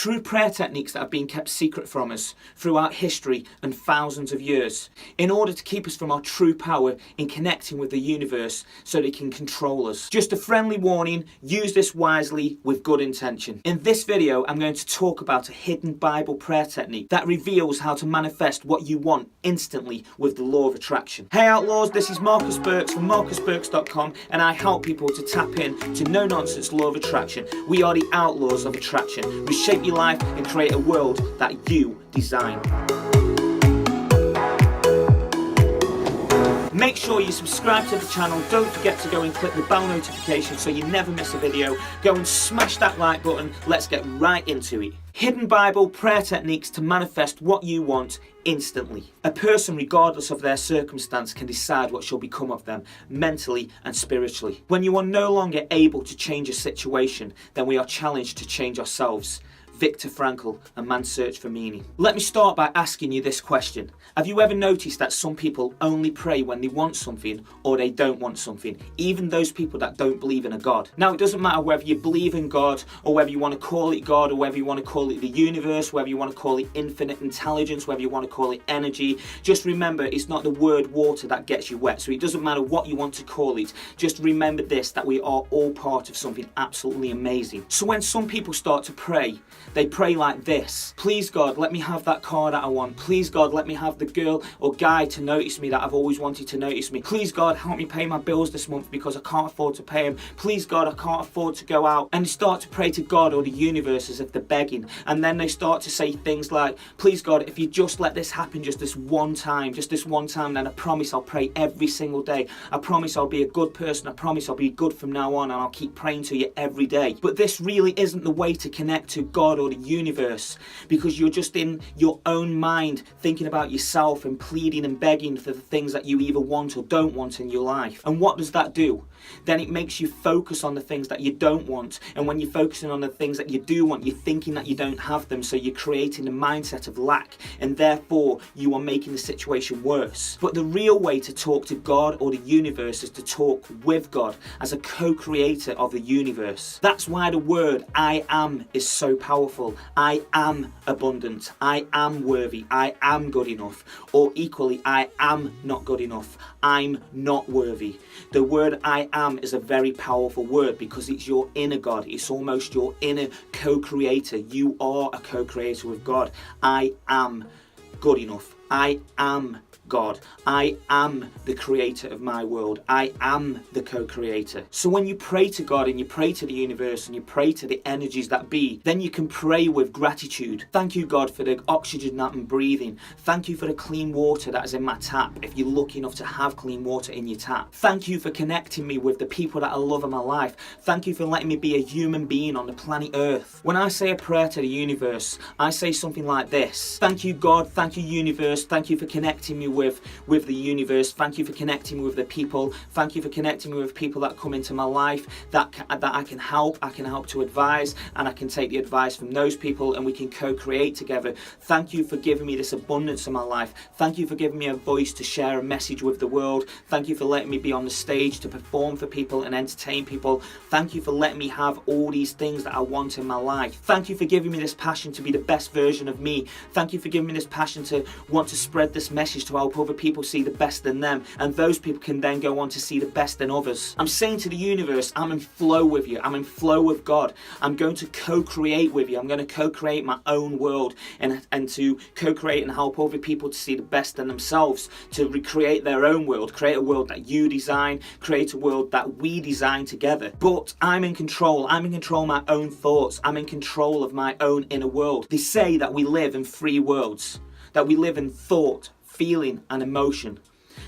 true prayer techniques that have been kept secret from us throughout history and thousands of years, in order to keep us from our true power in connecting with the universe so that it can control us. Just a friendly warning, use this wisely with good intention. In this video, I'm going to talk about a hidden Bible prayer technique that reveals how to manifest what you want instantly with the law of attraction. Hey Outlaws, this is Marcus Burks from marcusburks.com, and I help people to tap in to no-nonsense law of attraction. We are the outlaws of attraction. Reshape your life and create a world that you design. Make sure you subscribe to the channel. Don't forget to go and click the bell notification so you never miss a video. Go and smash that like button. Let's get right into it. Hidden Bible prayer techniques to manifest what you want instantly. A person, regardless of their circumstance, can decide what shall become of them mentally and spiritually. When you are no longer able to change a situation, then we are challenged to change ourselves. Viktor Frankl, A Man's Search for Meaning. Let me start by asking you this question. Have you ever noticed that some people only pray when they want something or they don't want something? Even those people that don't believe in a God. Now, it doesn't matter whether you believe in God or whether you want to call it God or whether you want to call it the universe, whether you want to call it infinite intelligence, whether you want to call it energy. Just remember, it's not the word water that gets you wet. So it doesn't matter what you want to call it. Just remember this, that we are all part of something absolutely amazing. So when some people start to pray, they pray like this. Please God, let me have that car that I want. Please God, let me have the girl or guy to notice me that I've always wanted to notice me. Please God, help me pay my bills this month because I can't afford to pay them. Please God, I can't afford to go out. And they start to pray to God or the universe as if they're begging. And then they start to say things like, please God, if you just let this happen just this one time, then I promise I'll pray every single day. I promise I'll be a good person. I promise I'll be good from now on, and I'll keep praying to you every day. But this really isn't the way to connect to God or the universe, because you're just in your own mind thinking about yourself and pleading and begging for the things that you either want or don't want in your life. And what does that do? Then it makes you focus on the things that you don't want, and when you're focusing on the things that you do want, you're thinking that you don't have them, so you're creating a mindset of lack, and therefore you are making the situation worse. But the real way to talk to God or the universe is to talk with God as a co-creator of the universe. That's why the word I am is so powerful. I am abundant. I am worthy. I am good enough. Or equally, I am not good enough. I'm not worthy. The word I am is a very powerful word because it's your inner God. It's almost your inner co-creator. You are a co-creator with God. I am good enough. I am God. I am the creator of my world. I am the co-creator. So when you pray to God and you pray to the universe and you pray to the energies that be, then you can pray with gratitude. Thank you, God, for the oxygen that I'm breathing. Thank you for the clean water that is in my tap, if you're lucky enough to have clean water in your tap. Thank you for connecting me with the people that I love in my life. Thank you for letting me be a human being on the planet Earth. When I say a prayer to the universe, I say something like this. Thank you, God. Thank you, universe. Thank you for connecting me with the universe. Thank you for connecting me with the people. Thank you for connecting me with people that come into my life that I can help. I can help to advise, and I can take the advice from those people, and we can co-create together. Thank you for giving me this abundance in my life. Thank you for giving me a voice to share a message with the world. Thank you for letting me be on the stage to perform for people and entertain people. Thank you for letting me have all these things that I want in my life. Thank you for giving me this passion to be the best version of me. Thank you for giving me this passion to want to spread this message to help other people see the best in them, and those people can then go on to see the best in others. I'm saying to the universe, I'm in flow with you. I'm in flow with God. I'm going to co-create with you. I'm going to co-create my own world and to co-create and help other people to see the best in themselves, to recreate their own world, create a world that you design, create a world that we design together. But I'm in control. I'm in control of my own thoughts. I'm in control of my own inner world. They say that we live in three worlds, that we live in thought, feeling and emotion.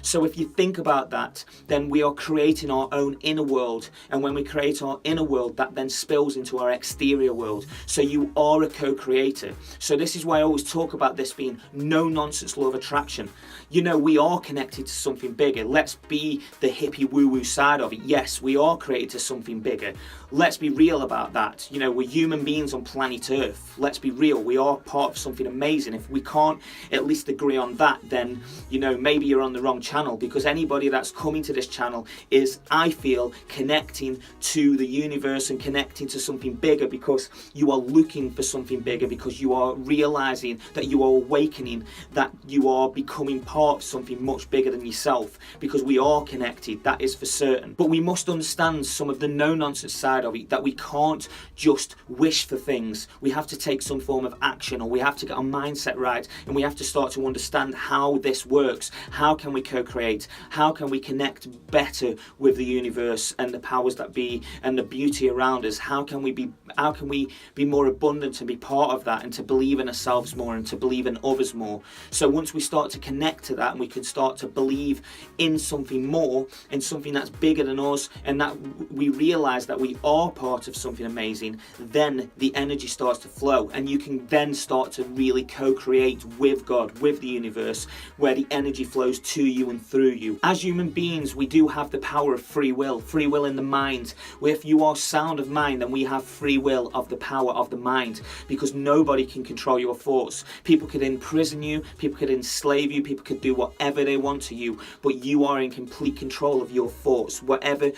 So if you think about that, then we are creating our own inner world, and when we create our inner world, that then spills into our exterior world. So you are a co-creator. So this is why I always talk about this being no-nonsense law of attraction. You know, we are connected to something bigger. Let's be the hippie woo-woo side of it. Yes, we are created to something bigger. Let's be real about that. You know, we're human beings on planet Earth. Let's be real. We are part of something amazing. If we can't at least agree on that, then, you know, maybe you're on the wrong from channel, because anybody that's coming to this channel is, I feel, connecting to the universe and connecting to something bigger, because you are looking for something bigger, because you are realizing that you are awakening, that you are becoming part of something much bigger than yourself, because we are connected, that is for certain. But we must understand some of the no-nonsense side of it, that we can't just wish for things. We have to take some form of action, or we have to get our mindset right, and we have to start to understand how this works. How can we co-create? How can we connect better with the universe and the powers that be and the beauty around us? How can we be more abundant and be part of that, and to believe in ourselves more and to believe in others more? So once we start to connect to that, and we can start to believe in something more, in something that's bigger than us, and that we realize that we are part of something amazing, then the energy starts to flow, and you can then start to really co-create with God, with the universe, where the energy flows to you and through you. As human beings, we do have the power of free will in the mind. If you are sound of mind, then we have free will of the power of the mind, because nobody can control your thoughts. People could imprison you, people could enslave you, people could do whatever they want to you, but you are in complete control of your thoughts. Whatever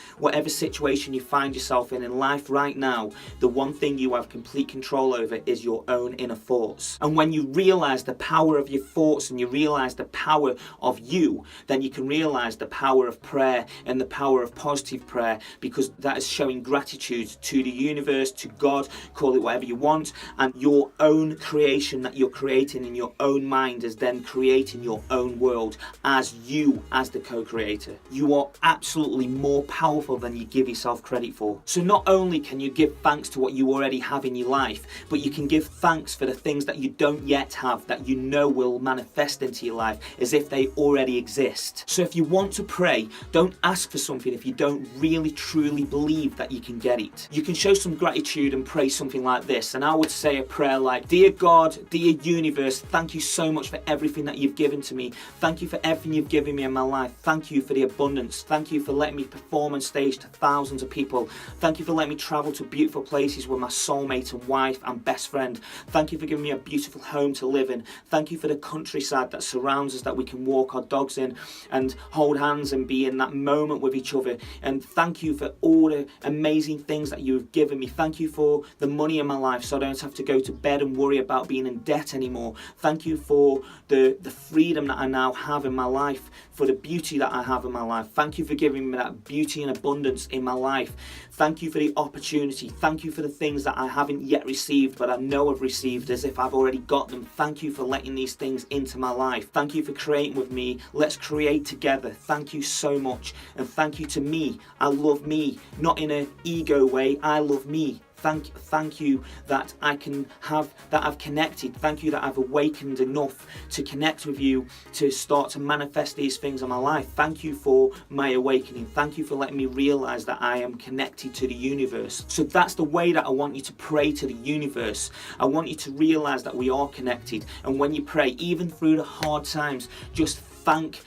situation you find yourself in life right now, the one thing you have complete control over is your own inner thoughts. And when you realize the power of your thoughts, and you realize the power of you, then you can realize the power of prayer and the power of positive prayer, because that is showing gratitude to the universe, to God, call it whatever you want, and your own creation that you're creating in your own mind is then creating your own world as you, as the co-creator. You are absolutely more powerful than you give yourself credit for. So not only can you give thanks to what you already have in your life, but you can give thanks for the things that you don't yet have, that you know will manifest into your life as if they already exist. So if you want to pray, don't ask for something if you don't really truly believe that you can get it. You can show some gratitude and pray something like this, and I would say a prayer like, "Dear God, dear universe, thank you so much for everything that you've given to me. Thank you for everything you've given me in my life. Thank you for the abundance. Thank you for letting me perform on stage to thousands of people. Thank you for letting me travel to beautiful places with my soulmate and wife and best friend. Thank you for giving me a beautiful home to live in. Thank you for the countryside that surrounds us, that we can walk our dogs in and hold hands and be in that moment with each other. And thank you for all the amazing things that you've given me. Thank you for the money in my life, so I don't have to go to bed and worry about being in debt anymore. Thank you for the freedom that I now have in my life, for the beauty that I have in my life. Thank you for giving me that beauty and abundance in my life. Thank you for the opportunity. Thank you for the things that I haven't yet received, but I know I've received as if I've already got them. Thank you for letting these things into my life. Thank you for creating with me. Let's create together. Thank you so much. And thank you to me. I love me, not in an ego way. I love me. Thank you that I've connected. Thank you that I've awakened enough to connect with you, to start to manifest these things in my life. Thank you for my awakening. Thank you for letting me realize that I am connected to the universe." So that's the way that I want you to pray to the universe. I want you to realize that we are connected. And when you pray, even through the hard times, just thank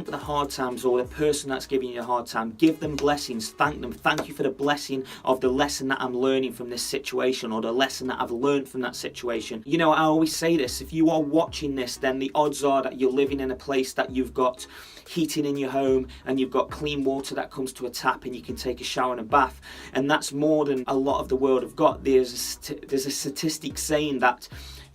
the hard times, or the person that's giving you a hard time. Give them blessings. Thank them. Thank you for the blessing of the lesson that I'm learning from this situation, or the lesson that I've learned from that situation. You know, I always say this, if you are watching this, then the odds are that you're living in a place that you've got heating in your home, and you've got clean water that comes to a tap, and you can take a shower and a bath. And that's more than a lot of the world have got. There's a statistic saying that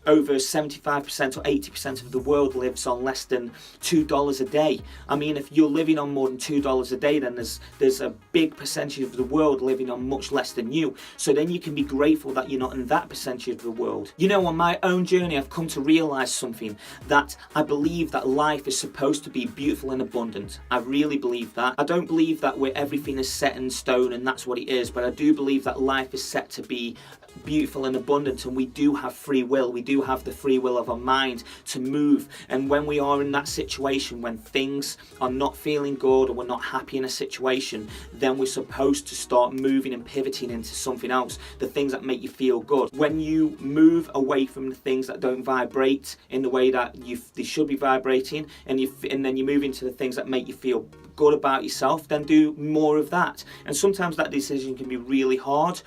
over 75% or 80% of the world lives on less than $2 a day. I mean, if you're living on more than $2 a day, then there's a big percentage of the world living on much less than you. So then you can be grateful that you're not in that percentage of the world. You know, on my own journey, I've come to realize something, that I believe that life is supposed to be beautiful and abundant. I really believe that. I don't believe that where everything is set in stone and that's what it is, but I do believe that life is set to be beautiful and abundant, and we do have free will. We do have the free will of our mind to move. And when we are in that situation, when things are not feeling good, or we're not happy in a situation, then we're supposed to start moving and pivoting into something else, the things that make you feel good. When you move away from the things that don't vibrate in the way that they should be vibrating, and then you move into the things that make you feel good about yourself, then do more of that. And sometimes that decision can be really hard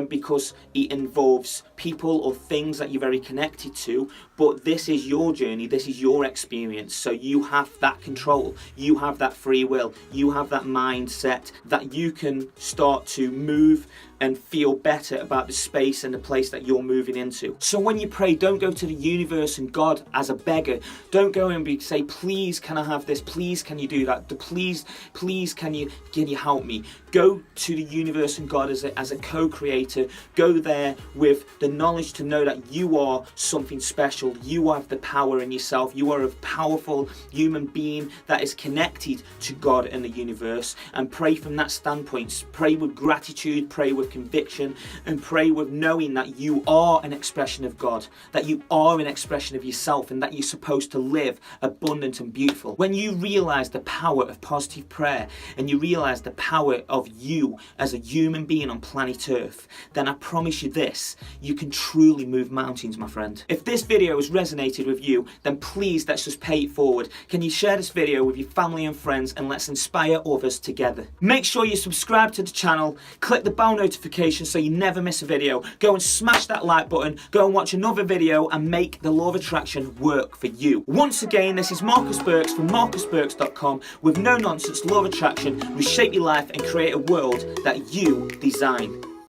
because it involves people or things that you're very connected to, but this is your journey, this is your experience, so you have that control, you have that free will, you have that mindset that you can start to move and feel better about the space and the place that you're moving into. So when you pray, don't go to the universe and God as a beggar. Don't go and say, please can I have this, please can you do that, please can you help me. Go to the universe and God as a co-creator. Go there with the knowledge to know that you are something special, you have the power in yourself, you are a powerful human being that is connected to God and the universe, and pray from that standpoint. Pray with gratitude, pray with conviction, and pray with knowing that you are an expression of God, that you are an expression of yourself, and that you're supposed to live abundant and beautiful. When you realize the power of positive prayer and you realize the power of you as a human being on planet Earth, then I promise you this, you can truly move mountains, my friend. If this video has resonated with you, then please let's just pay it forward. Can you share this video with your family and friends, and let's inspire others together. Make sure you subscribe to the channel, click the bell notification so you never miss a video. Go and smash that like button, go and watch another video and make the law of attraction work for you. Once again, this is Marcus Burks from marcusburks.com with no nonsense law of attraction. Reshape your life and create a world that you design.